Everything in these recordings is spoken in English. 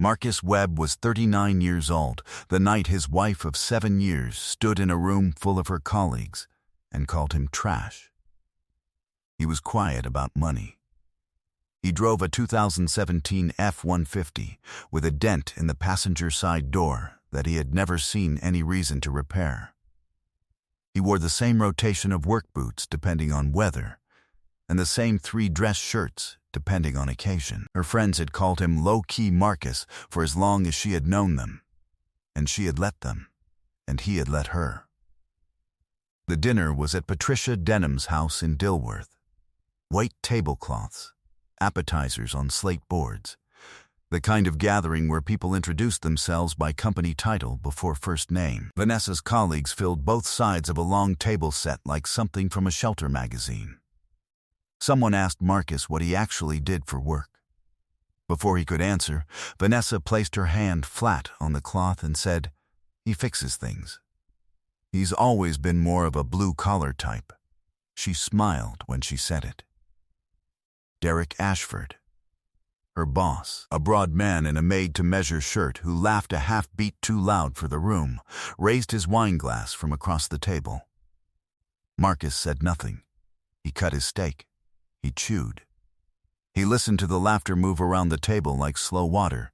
Marcus Webb was 39 years old the night his wife of 7 years stood in a room full of her colleagues and called him trash. He was quiet about money. He drove a 2017 F-150 with a dent in the passenger side door that he had never seen any reason to repair. He wore the same rotation of work boots depending on weather, and the same 3 dress shirts depending on occasion. Her friends had called him low-key Marcus for as long as she had known them, and she had let them, and he had let her. The dinner was at Patricia Denham's house in Dilworth. White tablecloths, appetizers on slate boards, the kind of gathering where people introduced themselves by company title before first name. Vanessa's colleagues filled both sides of a long table set like something from a shelter magazine. Someone asked Marcus what he actually did for work. Before he could answer, Vanessa placed her hand flat on the cloth and said, "He fixes things. He's always been more of a blue-collar type." She smiled when she said it. Derek Ashford, her boss, a broad man in a made-to-measure shirt who laughed a half-beat too loud for the room, raised his wine glass from across the table. Marcus said nothing. He cut his steak. He chewed. He listened to the laughter move around the table like slow water,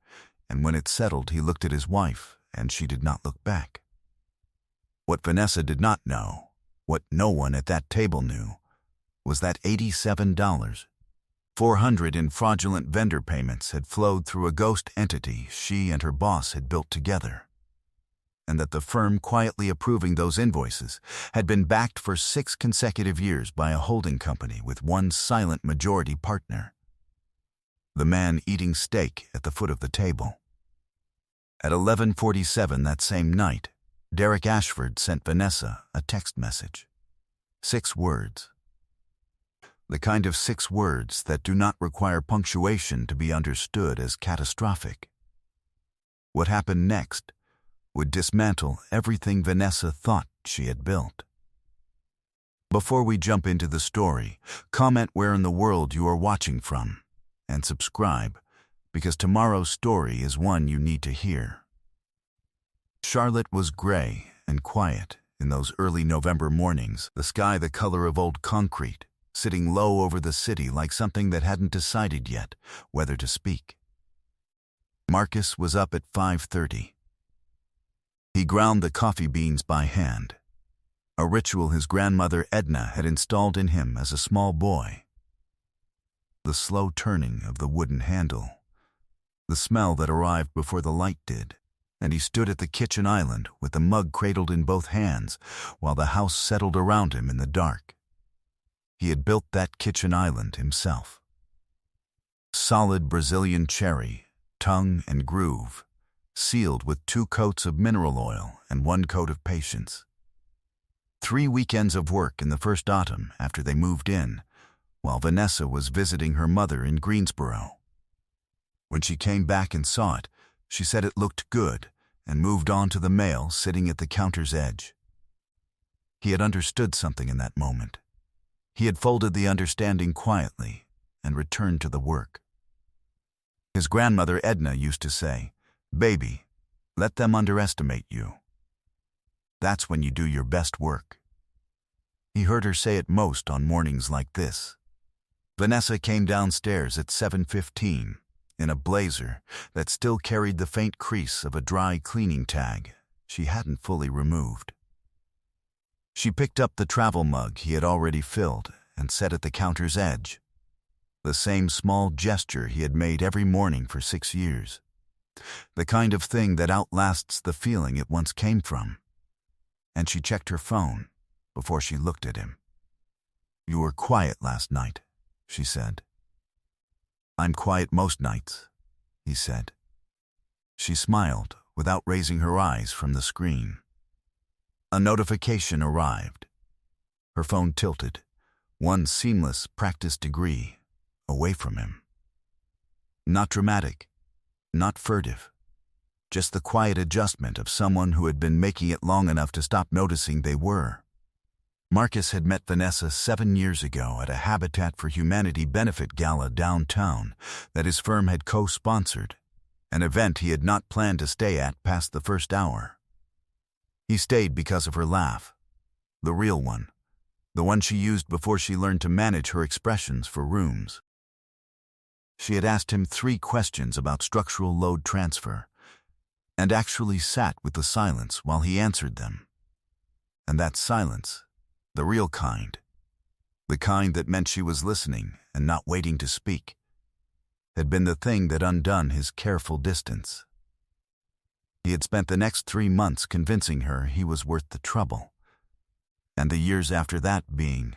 and when it settled, he looked at his wife, and she did not look back. What Vanessa did not know, what no one at that table knew, was that $87,400 in fraudulent vendor payments had flowed through a ghost entity she and her boss had built together, and that the firm quietly approving those invoices had been backed for 6 consecutive years by a holding company with one silent majority partner, the man eating steak at the foot of the table. At 11:47 that same night, Derek Ashford sent Vanessa a text message. 6 words. The kind of 6 words that do not require punctuation to be understood as catastrophic. What happened next would dismantle everything Vanessa thought she had built. Before we jump into the story, comment where in the world you are watching from, and subscribe, because tomorrow's story is one you need to hear. Charlotte was gray and quiet in those early November mornings, the sky the color of old concrete, sitting low over the city like something that hadn't decided yet whether to speak. Marcus was up at 5:30. He ground the coffee beans by hand, a ritual his grandmother Edna had installed in him as a small boy. The slow turning of the wooden handle, the smell that arrived before the light did, and he stood at the kitchen island with the mug cradled in both hands while the house settled around him in the dark. He had built that kitchen island himself. Solid Brazilian cherry, tongue and groove, sealed with 2 coats of mineral oil and 1 coat of patience. 3 weekends of work in the first autumn after they moved in, while Vanessa was visiting her mother in Greensboro. When she came back and saw it, she said it looked good and moved on to the mail sitting at the counter's edge. He had understood something in that moment. He had folded the understanding quietly and returned to the work. His grandmother Edna used to say, "Baby, let them underestimate you. That's when you do your best work." He heard her say it most on mornings like this. Vanessa came downstairs at 7:15 in a blazer that still carried the faint crease of a dry cleaning tag she hadn't fully removed. She picked up the travel mug he had already filled and set at the counter's edge, the same small gesture he had made every morning for 6 years. The kind of thing that outlasts the feeling it once came from. And she checked her phone before she looked at him. "You were quiet last night," she said. "I'm quiet most nights," he said. She smiled without raising her eyes from the screen. A notification arrived. Her phone tilted, one seamless practice degree away from him. Not dramatic, not furtive, just the quiet adjustment of someone who had been making it long enough to stop noticing they were. Marcus had met Vanessa 7 years ago at a Habitat for Humanity benefit gala downtown that his firm had co-sponsored, an event he had not planned to stay at past the first hour. He stayed because of her laugh, the real one, the one she used before she learned to manage her expressions for rooms. She had asked him 3 questions about structural load transfer, and actually sat with the silence while he answered them. And that silence, the real kind, the kind that meant she was listening and not waiting to speak, had been the thing that undone his careful distance. He had spent the next 3 months convincing her he was worth the trouble, and the years after that being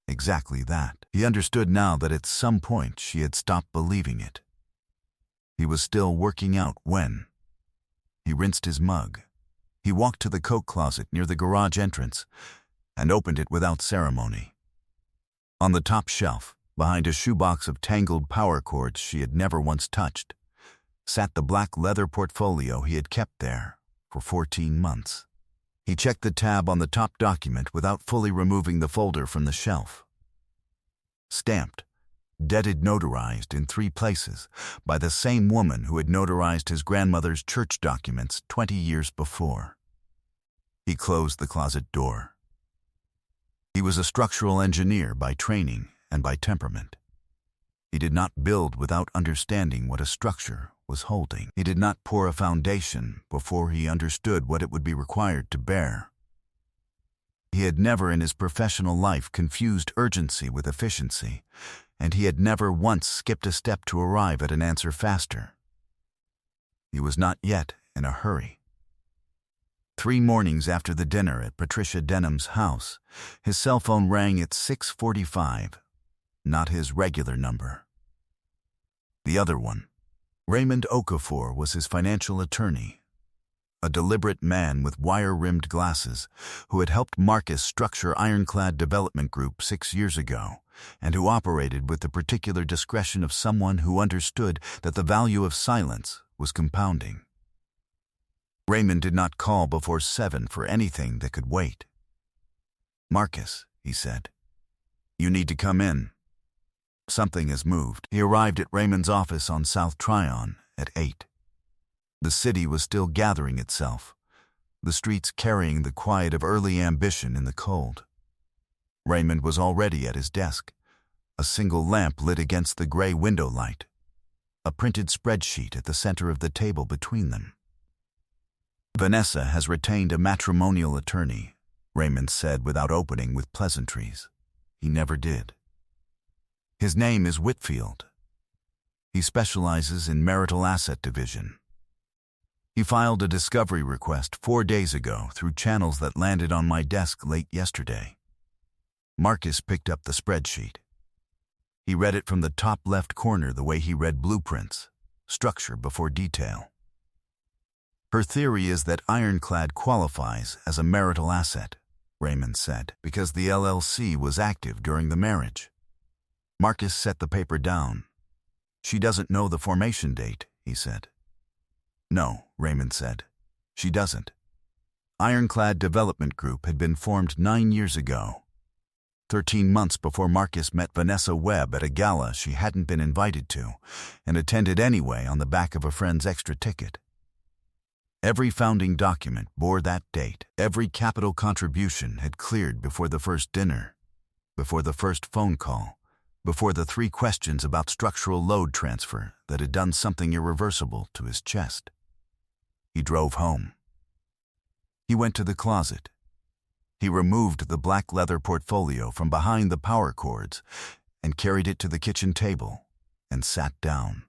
exactly that. He understood now that at some point she had stopped believing it. He was still working out when. He rinsed his mug. He walked to the coat closet near the garage entrance and opened it without ceremony. On the top shelf, behind a shoebox of tangled power cords she had never once touched, sat the black leather portfolio he had kept there for 14 months. He checked the tab on the top document without fully removing the folder from the shelf. Stamped, dated, notarized in 3 places by the same woman who had notarized his grandmother's church documents 20 years before. He closed the closet door. He was a structural engineer by training and by temperament. He did not build without understanding what a structure was holding. He did not pour a foundation before he understood what it would be required to bear. He had never in his professional life confused urgency with efficiency, and he had never once skipped a step to arrive at an answer faster. He was not yet in a hurry. 3 mornings after the dinner at Patricia Denham's house, his cell phone rang at 6:45, not his regular number. The other one. Raymond Okafor was his financial attorney, a deliberate man with wire-rimmed glasses who had helped Marcus structure Ironclad Development Group 6 years ago, and who operated with the particular discretion of someone who understood that the value of silence was compounding. Raymond did not call before 7 for anything that could wait. "Marcus," he said, "you need to come in. Something has moved." He arrived at Raymond's office on South Tryon at 8. The city was still gathering itself, the streets carrying the quiet of early ambition in the cold. Raymond was already at his desk, a single lamp lit against the gray window light, a printed spreadsheet at the center of the table between them. "Vanessa has retained a matrimonial attorney," Raymond said without opening with pleasantries. He never did. "His name is Whitfield. He specializes in marital asset division. He filed a discovery request 4 days ago through channels that landed on my desk late yesterday." Marcus picked up the spreadsheet. He read it from the top left corner the way he read blueprints, structure before detail. "Her theory is that Ironclad qualifies as a marital asset," Raymond said, "because the LLC was active during the marriage." Marcus set the paper down. "She doesn't know the formation date," he said. "No," Raymond said. "She doesn't. Ironclad Development Group had been formed 9 years ago, 13 months before Marcus met Vanessa Webb at a gala she hadn't been invited to, and attended anyway on the back of a friend's extra ticket. Every founding document bore that date. Every capital contribution had cleared before the first dinner, before the first phone call, before the 3 questions about structural load transfer that had done something irreversible to his chest. He drove home. He went to the closet. He removed the black leather portfolio from behind the power cords and carried it to the kitchen table and sat down.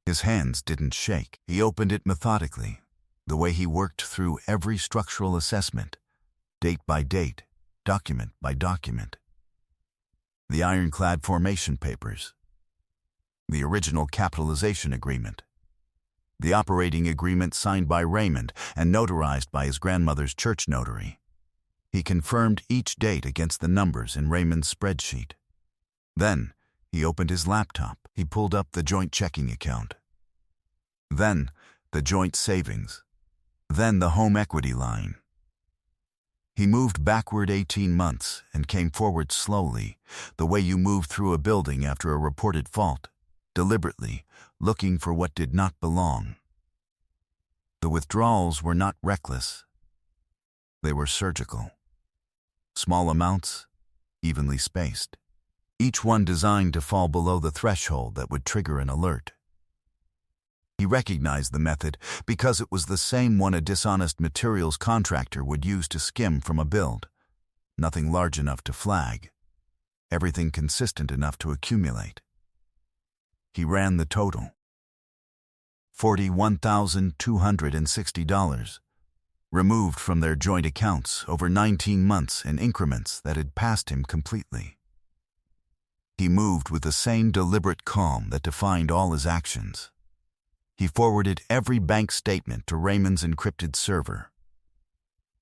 His hands didn't shake. He opened it methodically, the way he worked through every structural assessment, date by date, document by document. The Ironclad formation papers, the original capitalization agreement, the operating agreement signed by Raymond and notarized by his grandmother's church notary. He confirmed each date against the numbers in Raymond's spreadsheet. Then he opened his laptop. He pulled up the joint checking account. Then the joint savings. Then the home equity line. He moved backward 18 months and came forward slowly, the way you move through a building after a reported fault, deliberately, looking for what did not belong. The withdrawals were not reckless. They were surgical. Small amounts, evenly spaced. Each one designed to fall below the threshold that would trigger an alert. He recognized the method because it was the same one a dishonest materials contractor would use to skim from a build. Nothing large enough to flag. Everything consistent enough to accumulate. He ran the total. $41,260, removed from their joint accounts over 19 months in increments that had passed him completely. He moved with the same deliberate calm that defined all his actions. He forwarded every bank statement to Raymond's encrypted server.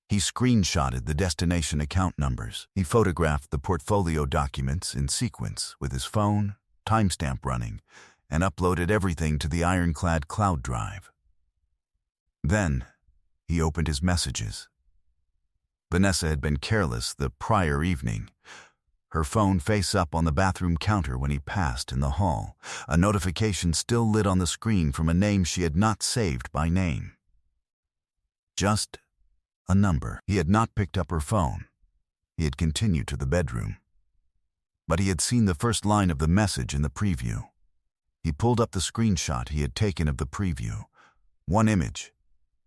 He screenshotted the destination account numbers. He photographed the portfolio documents in sequence with his phone, timestamp running, and uploaded everything to the ironclad cloud drive. Then, he opened his messages. Vanessa had been careless the prior evening. Her phone face up on the bathroom counter when he passed in the hall, a notification still lit on the screen from a name she had not saved by name. Just a number. He had not picked up her phone. He had continued to the bedroom. But he had seen the first line of the message in the preview. He pulled up the screenshot he had taken of the preview. One image,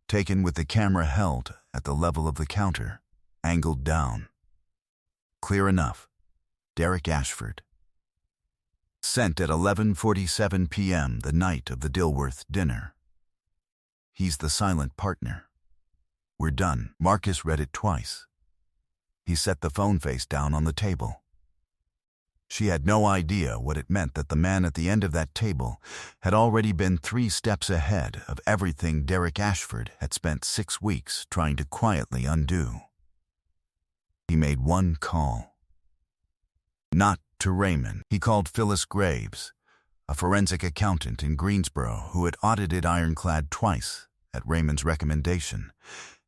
taken with the camera held at the level of the counter, angled down. Clear enough. Derek Ashford. Sent at 11:47 p.m. the night of the Dilworth dinner. He's the silent partner. We're done. Marcus read it twice. He set the phone face down on the table. She had no idea what it meant that the man at the end of that table had already been 3 steps ahead of everything Derek Ashford had spent 6 weeks trying to quietly undo. He made one call. Not to Raymond. He called Phyllis Graves, a forensic accountant in Greensboro who had audited Ironclad twice at Raymond's recommendation,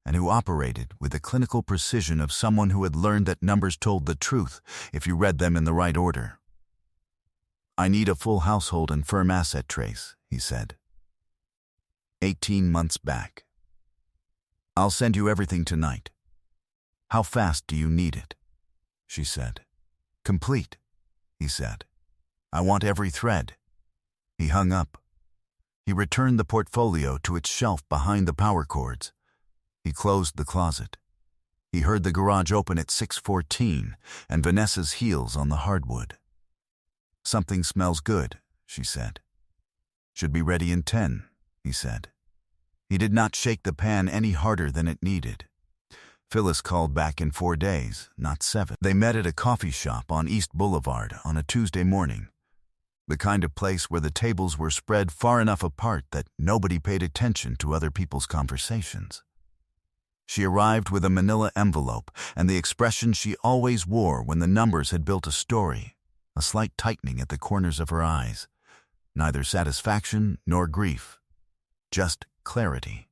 and who operated with the clinical precision of someone who had learned that numbers told the truth if you read them in the right order. "I need a full household and firm asset trace," he said. 18 months back. "I'll send you everything tonight." "How fast do you need it?" she said. "Complete," he said. "I want every thread." He hung up. He returned the portfolio to its shelf behind the power cords. He closed the closet. He heard the garage open at 6:14 and Vanessa's heels on the hardwood. "Something smells good," she said. "Should be ready in 10, he said. He did not shake the pan any harder than it needed. Phyllis called back in 4 days, not 7. They met at a coffee shop on East Boulevard on a Tuesday morning, the kind of place where the tables were spread far enough apart that nobody paid attention to other people's conversations. She arrived with a manila envelope and the expression she always wore when the numbers had built a story, a slight tightening at the corners of her eyes. Neither satisfaction nor grief, just clarity.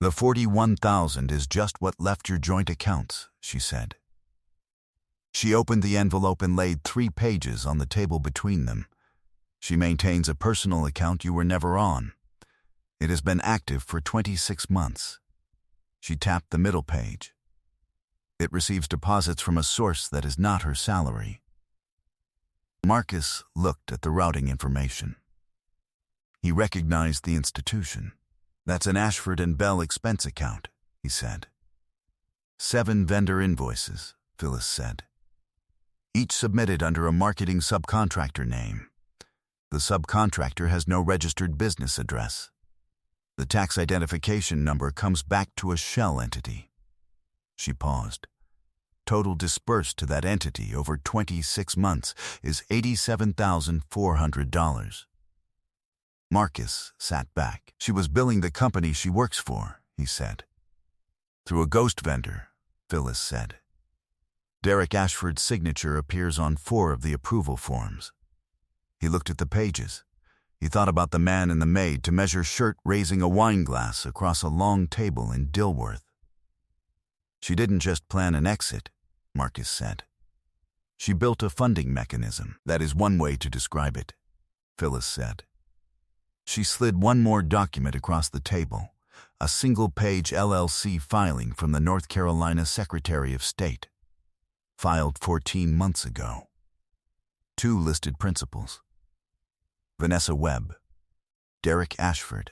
"The 41,000 is just what left your joint accounts," she said. She opened the envelope and laid 3 pages on the table between them. "She maintains a personal account you were never on. It has been active for 26 months. She tapped the middle page. "It receives deposits from a source that is not her salary." Marcus looked at the routing information. He recognized the institution. "That's an Ashford and Bell expense account," he said. 7 vendor invoices, Phyllis said. Each submitted under a marketing subcontractor name. The subcontractor has no registered business address. The tax identification number comes back to a shell entity. She paused. Total disbursed to that entity over 26 months is $87,400. Marcus sat back. "She was billing the company she works for," he said. "Through a ghost vendor," Phyllis said. Derek Ashford's signature appears on 4 of the approval forms. He looked at the pages. He thought about the man and the maid to measure shirt raising a wine glass across a long table in Dilworth. "She didn't just plan an exit," Marcus said. "She built a funding mechanism. That is one way to describe it. Phyllis said. She slid one more document across the table, a single-page LLC filing from the North Carolina Secretary of State, filed 14 months ago. 2 listed principals. Vanessa Webb, Derek Ashford.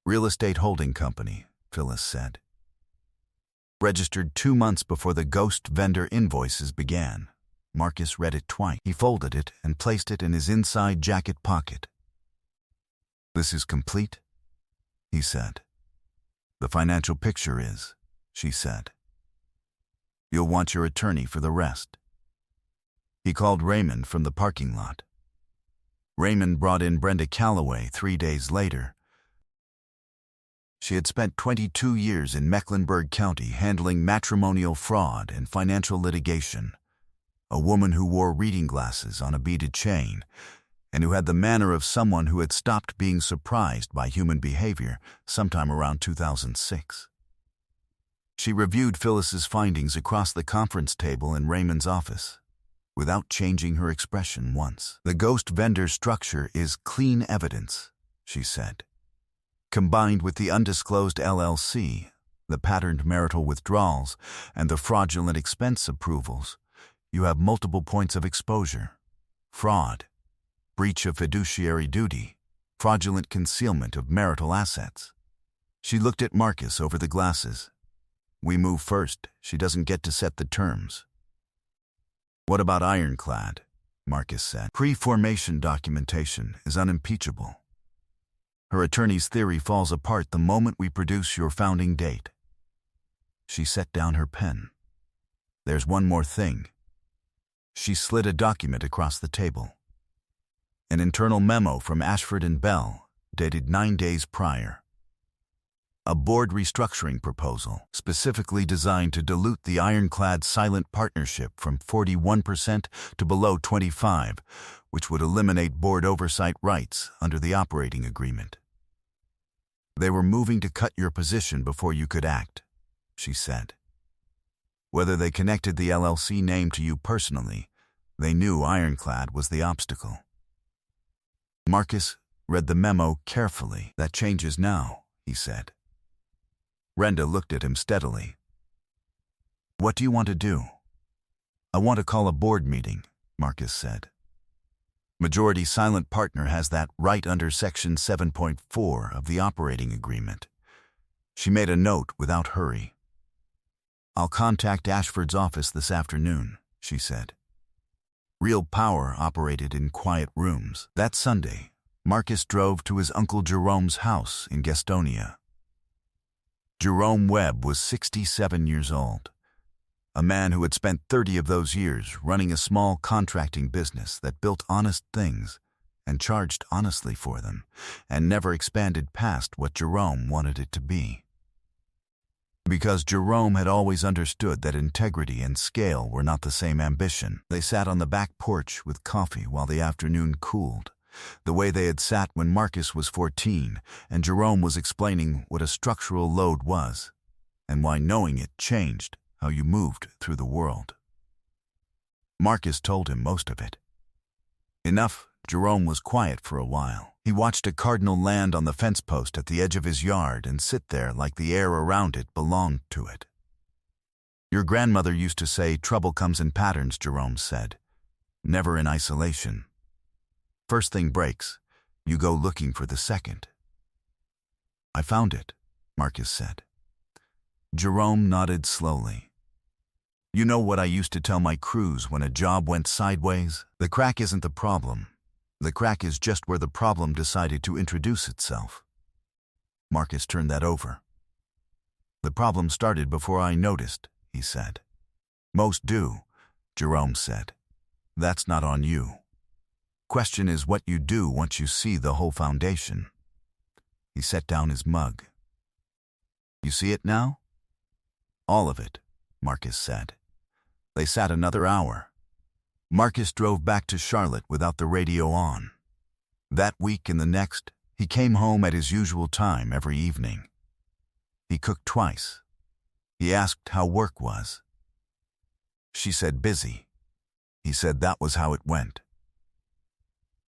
Real Estate Holding Company, Phyllis said. Registered 2 months before the ghost vendor invoices began. Marcus read it twice. He folded it and placed it in his inside jacket pocket. "This is complete," he said. "The financial picture is," she said. "You'll want your attorney for the rest." He called Raymond from the parking lot. Raymond brought in Brenda Calloway 3 days later. She had spent 22 years in Mecklenburg County handling matrimonial fraud and financial litigation. A woman who wore reading glasses on a beaded chain, and who had the manner of someone who had stopped being surprised by human behavior sometime around 2006. She reviewed Phyllis's findings across the conference table in Raymond's office, without changing her expression once. "The ghost vendor structure is clean evidence," she said. "Combined with the undisclosed LLC, the patterned marital withdrawals, and the fraudulent expense approvals, you have multiple points of exposure: fraud, breach of fiduciary duty, fraudulent concealment of marital assets." She looked at Marcus over the glasses. "We move first. She doesn't get to set the terms." "What about Ironclad?" Marcus said. "Pre-formation documentation is unimpeachable. Her attorney's theory falls apart the moment we produce your founding date." She set down her pen. "There's one more thing." She slid a document across the table. An internal memo from Ashford and Bell, dated 9 days prior. A board restructuring proposal specifically designed to dilute the Ironclad silent partnership from 41% to below 25%, which would eliminate board oversight rights under the operating agreement. "They were moving to cut your position before you could act," she said. "Whether they connected the LLC name to you personally, they knew Ironclad was the obstacle." Marcus read the memo carefully. "That changes now," he said. Brenda looked at him steadily. "What do you want to do?" "I want to call a board meeting," Marcus said. "Majority silent partner has that right under Section 7.4 of the operating agreement." She made a note without hurry. "I'll contact Ashford's office this afternoon," she said. Real Power operated in quiet rooms. That Sunday, Marcus drove to his Uncle Jerome's house in Gastonia. Jerome Webb was 67 years old, a man who had spent 30 of those years running a small contracting business that built honest things and charged honestly for them, and never expanded past what Jerome wanted it to be. Because Jerome had always understood that integrity and scale were not the same ambition, they sat on the back porch with coffee while the afternoon cooled, the way they had sat when Marcus was 14 and Jerome was explaining what a structural load was and why knowing it changed how you moved through the world. Marcus told him most of it. Enough, Jerome was quiet for a while. He watched a cardinal land on the fence post at the edge of his yard and sit there like the air around it belonged to it. "Your grandmother used to say trouble comes in patterns," Jerome said, "never in isolation. First thing breaks, you go looking for the second." "I found it," Marcus said. Jerome nodded slowly. "You know what I used to tell my crews when a job went sideways? The crack isn't the problem. The crack is just where the problem decided to introduce itself." Marcus turned that over. "The problem started before I noticed," he said. "Most do," Jerome said. "That's not on you. Question is what you do once you see the whole foundation." He set down his mug. "You see it now?" "All of it," Marcus said. They sat another hour. Marcus drove back to Charlotte without the radio on. That week and the next, he came home at his usual time every evening. He cooked twice. He asked how work was. She said busy. He said that was how it went.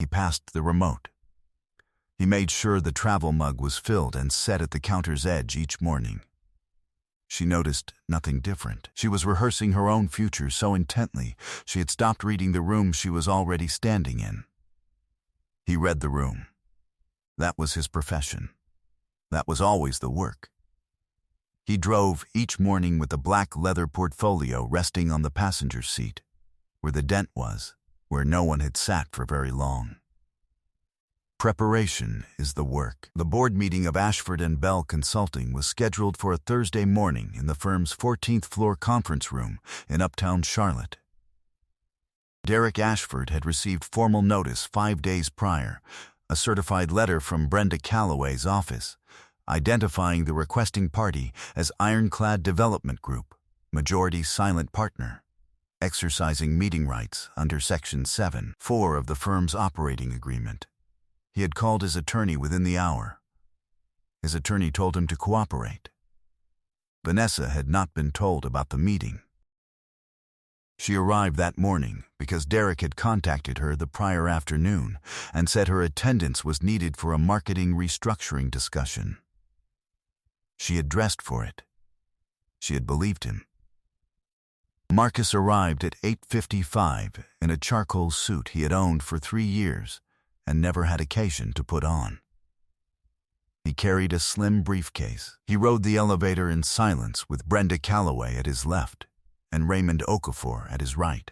He passed the remote. He made sure the travel mug was filled and set at the counter's edge each morning. She noticed nothing different. She was rehearsing her own future so intently, she had stopped reading the room she was already standing in. He read the room. That was his profession. That was always the work. He drove each morning with the black leather portfolio resting on the passenger seat, where the dent was, where no one had sat for very long. Preparation is the work. The board meeting of Ashford and Bell Consulting was scheduled for a Thursday morning in the firm's 14th floor conference room in Uptown Charlotte. Derek Ashford had received formal notice 5 days prior, a certified letter from Brenda Calloway's office, identifying the requesting party as Ironclad Development Group, majority silent partner, exercising meeting rights under Section 7(4) of the firm's operating agreement. He had called his attorney within the hour. His attorney told him to cooperate. Vanessa had not been told about the meeting. She arrived that morning because Derek had contacted her the prior afternoon and said her attendance was needed for a marketing restructuring discussion. She had dressed for it. She had believed him. Marcus arrived at 8:55 in a charcoal suit he had owned for 3 years and never had occasion to put on. He carried a slim briefcase. He rode the elevator in silence with Brenda Calloway at his left and Raymond Okafor at his right.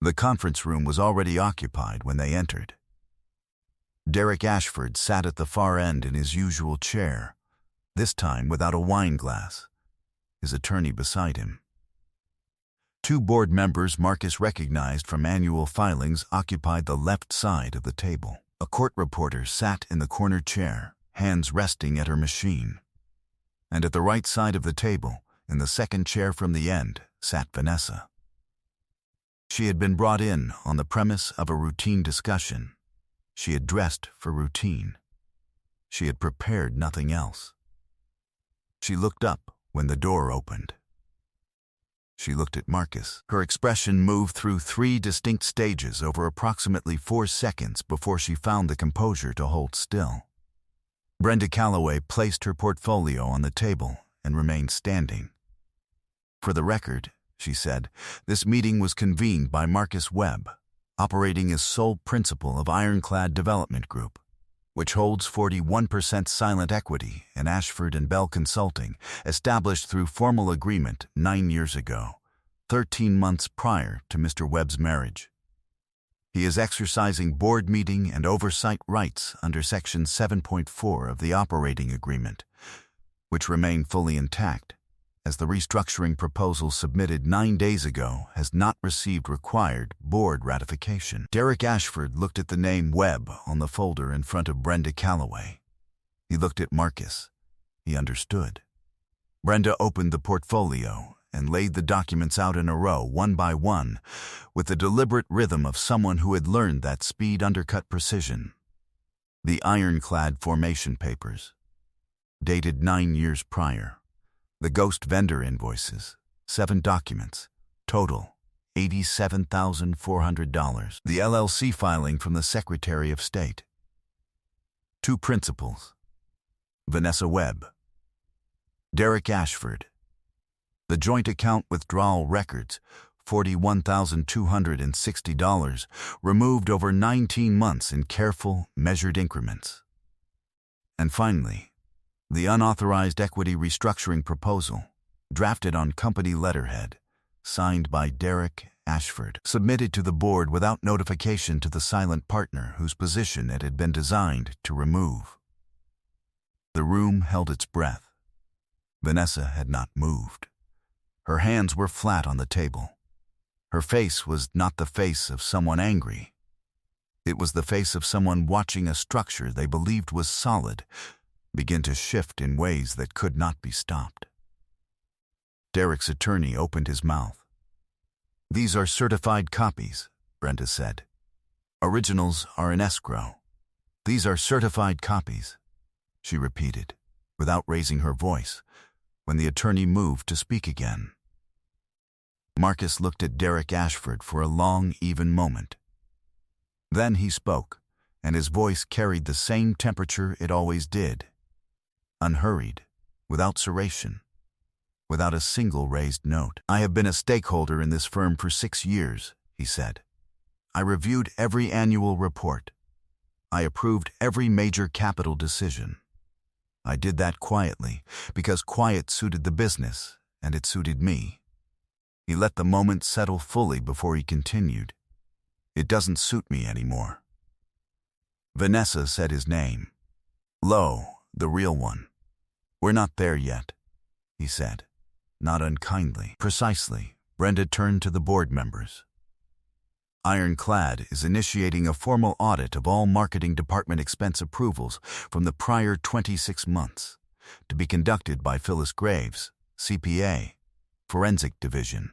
The conference room was already occupied when they entered. Derek Ashford sat at the far end in his usual chair, this time without a wine glass, his attorney beside him. 2 board members Marcus recognized from annual filings occupied the left side of the table. A court reporter sat in the corner chair, hands resting at her machine. And at the right side of the table, in the second chair from the end, sat Vanessa. She had been brought in on the premise of a routine discussion. She had dressed for routine. She had prepared nothing else. She looked up when the door opened. She looked at Marcus. Her expression moved through 3 distinct stages over approximately 4 seconds before she found the composure to hold still. Brenda Calloway placed her portfolio on the table and remained standing. "For the record," she said, "this meeting was convened by Marcus Webb, operating as sole principal of Ironclad Development Group, which holds 41% silent equity in Ashford and Bell Consulting, established through formal agreement 9 years ago, 13 months prior to Mr. Webb's marriage. He is exercising board meeting and oversight rights under Section 7.4 of the operating agreement, which remain fully intact, as the restructuring proposal submitted 9 days ago has not received required board ratification." Derek Ashford looked at the name Webb on the folder in front of Brenda Calloway. He looked at Marcus. He understood. Brenda opened the portfolio and laid the documents out in a row, one by one, with the deliberate rhythm of someone who had learned that speed undercut precision. The Ironclad formation papers, dated 9 years prior. The ghost vendor invoices, 7 documents, total $87,400. The LLC filing from the Secretary of State. 2 principals, Vanessa Webb, Derek Ashford. The joint account withdrawal records, $41,260, removed over 19 months in careful, measured increments. And finally, the unauthorized equity restructuring proposal, drafted on company letterhead, signed by Derek Ashford, submitted to the board without notification to the silent partner whose position it had been designed to remove. The room held its breath. Vanessa had not moved. Her hands were flat on the table. Her face was not the face of someone angry. It was the face of someone watching a structure they believed was solid begin to shift in ways that could not be stopped. Derek's attorney opened his mouth. "These are certified copies," Brenda said. "Originals are in escrow. These are certified copies," she repeated, without raising her voice, when the attorney moved to speak again. Marcus looked at Derek Ashford for a long, even moment. Then he spoke, and his voice carried the same temperature it always did. Unhurried, without serration, without a single raised note. "I have been a stakeholder in this firm for 6 years," he said. "I reviewed every annual report. I approved every major capital decision. I did that quietly, because quiet suited the business, and it suited me." He let the moment settle fully before he continued. "It doesn't suit me anymore." Vanessa said his name. "Lowe, the real one." "We're not there yet," he said, not unkindly. "Precisely," Brenda turned to the board members. "Ironclad is initiating a formal audit of all marketing department expense approvals from the prior 26 months, to be conducted by Phyllis Graves, CPA, Forensic Division.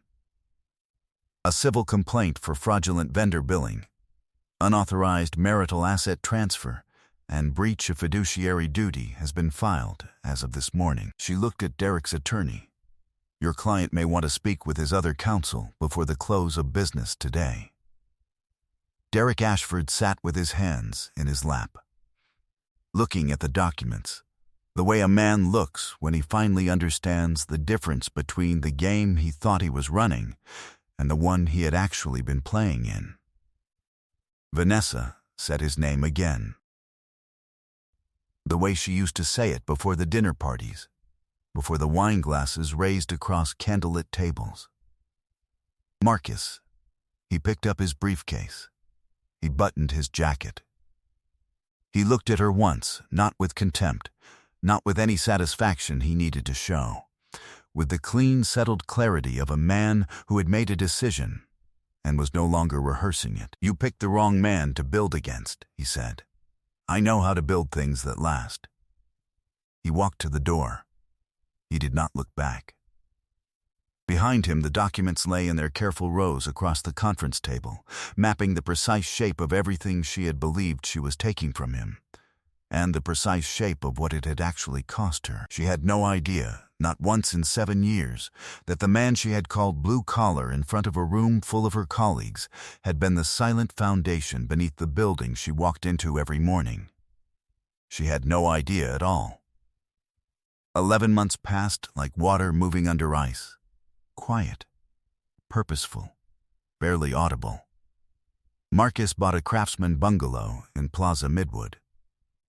A civil complaint for fraudulent vendor billing, unauthorized marital asset transfer, and breach of fiduciary duty has been filed as of this morning." She looked at Derek's attorney. "Your client may want to speak with his other counsel before the close of business today." Derek Ashford sat with his hands in his lap, looking at the documents, the way a man looks when he finally understands the difference between the game he thought he was running and the one he had actually been playing in. Vanessa said his name again, the way she used to say it before the dinner parties, before the wine glasses raised across candlelit tables. "Marcus." He picked up his briefcase. He buttoned his jacket. He looked at her once, not with contempt, not with any satisfaction he needed to show, with the clean, settled clarity of a man who had made a decision and was no longer rehearsing it. "You picked the wrong man to build against," he said. "I know how to build things that last." He walked to the door. He did not look back. Behind him, the documents lay in their careful rows across the conference table, mapping the precise shape of everything she had believed she was taking from him, and the precise shape of what it had actually cost her. She had no idea, not once in 7 years, that the man she had called blue collar in front of a room full of her colleagues had been the silent foundation beneath the building she walked into every morning. She had no idea at all. 11 months passed like water moving under ice. Quiet, purposeful, barely audible. Marcus bought a craftsman bungalow in Plaza Midwood,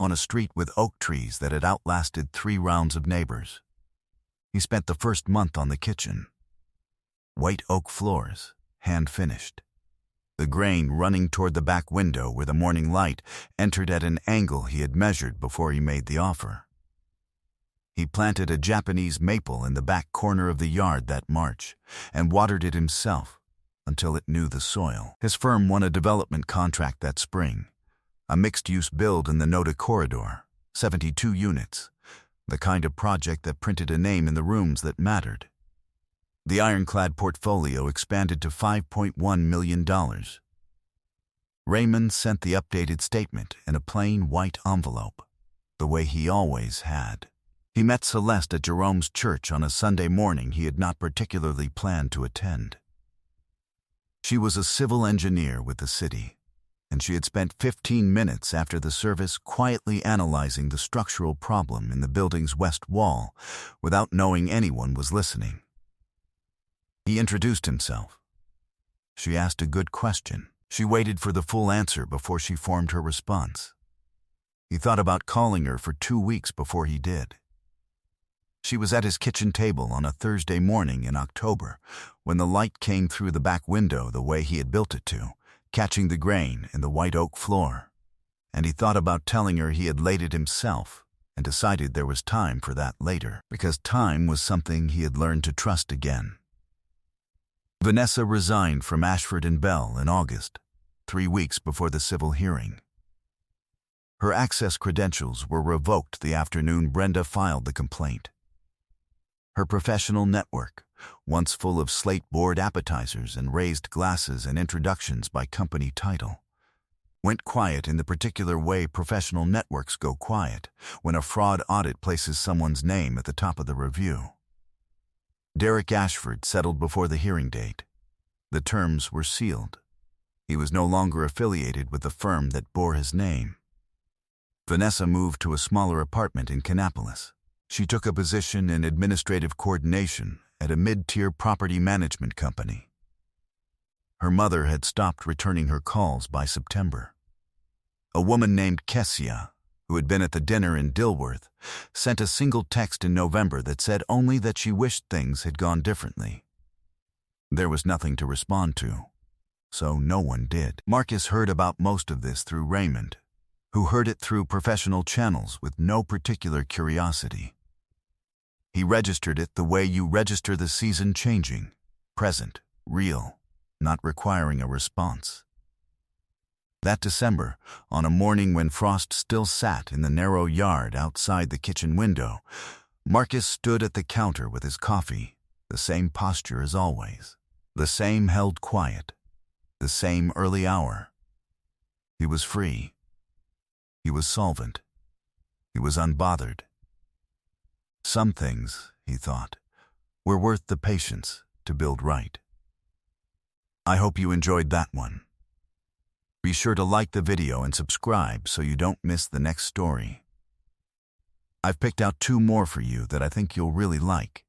on a street with oak trees that had outlasted 3 rounds of neighbors. He spent the first month on the kitchen. White oak floors, hand-finished. The grain running toward the back window where the morning light entered at an angle he had measured before he made the offer. He planted a Japanese maple in the back corner of the yard that March and watered it himself until it knew the soil. His firm won a development contract that spring, a mixed-use build in the Noda corridor, 72 units, the kind of project that printed a name in the rooms that mattered. The Ironclad portfolio expanded to $5.1 million. Raymond sent the updated statement in a plain white envelope, the way he always had. He met Celeste at Jerome's church on a Sunday morning he had not particularly planned to attend. She was a civil engineer with the city, and she had spent 15 minutes after the service quietly analyzing the structural problem in the building's west wall without knowing anyone was listening. He introduced himself. She asked a good question. She waited for the full answer before she formed her response. He thought about calling her for 2 weeks before he did. She was at his kitchen table on a Thursday morning in October when the light came through the back window the way he had built it to, catching the grain in the white oak floor. And he thought about telling her he had laid it himself and decided there was time for that later, because time was something he had learned to trust again. Vanessa resigned from Ashford and Bell in August, 3 weeks before the civil hearing. Her access credentials were revoked the afternoon Brenda filed the complaint. Her professional network, once full of slate-board appetizers and raised glasses and introductions by company title, went quiet in the particular way professional networks go quiet when a fraud audit places someone's name at the top of the review. Derek Ashford settled before the hearing date. The terms were sealed. He was no longer affiliated with the firm that bore his name. Vanessa moved to a smaller apartment in Kannapolis. She took a position in administrative coordination at a mid-tier property management company. Her mother had stopped returning her calls by September. A woman named Kessia, who had been at the dinner in Dilworth, sent a single text in November that said only that she wished things had gone differently. There was nothing to respond to, so no one did. Marcus heard about most of this through Raymond, who heard it through professional channels with no particular curiosity. He registered it the way you register the season changing, present, real, not requiring a response. That December, on a morning when Frost still sat in the narrow yard outside the kitchen window, Marcus stood at the counter with his coffee, the same posture as always, the same held quiet, the same early hour. He was free. He was solvent. He was unbothered. Some things, he thought, were worth the patience to build right. I hope you enjoyed that one. Be sure to like the video and subscribe so you don't miss the next story. I've picked out 2 more for you that I think you'll really like.